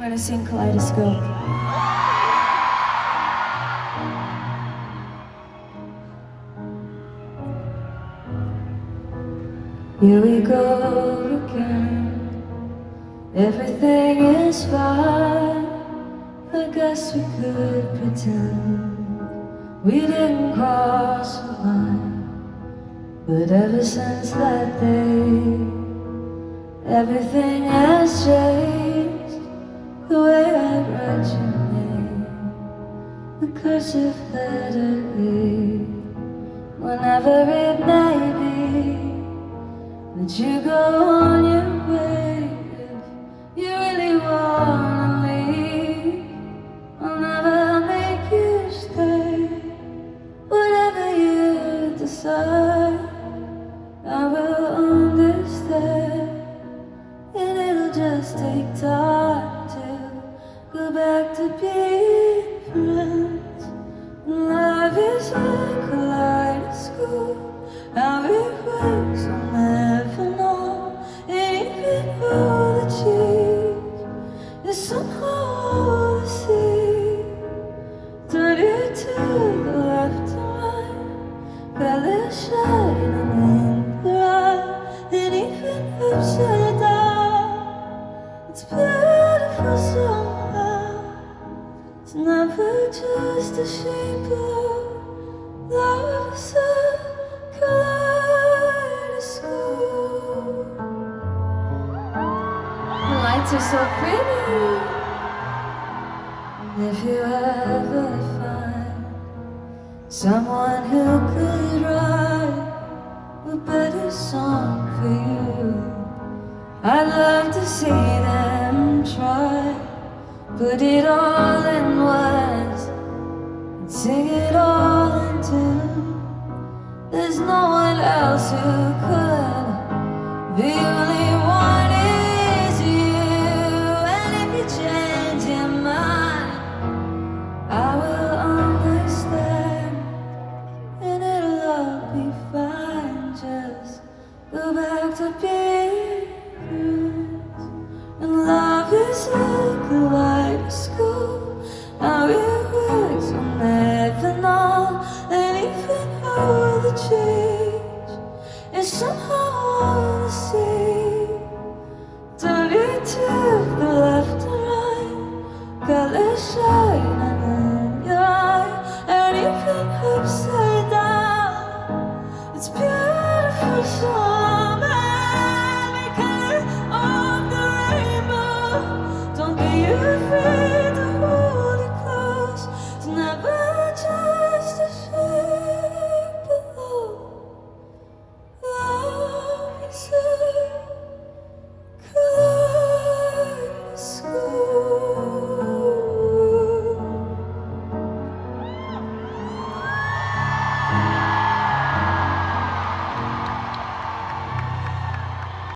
gonna sing Kaleidoscope. Here we go again. Everything is fine. I guess we could pretend we didn't cross the line. But ever since that day, everything has changed. The way I write your name, the cursive letter E, whenever it may be. But you go on your way if you really wanna leave. I'll never make you stay. Whatever you decide, I will understand. And it'll just take time to go back to being friends. Life is like a kaleidoscope. How it works, I'll never know. And even though the cheese is somehow the sea, turn it to the left and right, colors shining in the eye. And even upside down, it's beautiful somehow. It's never just a shape of love, it's a kaleidoscope. The lights are so pretty. If you ever find someone who could write a better song for you, I'd love to see them try. Put it all in words and sing it all in tune. There's no one else who could. The only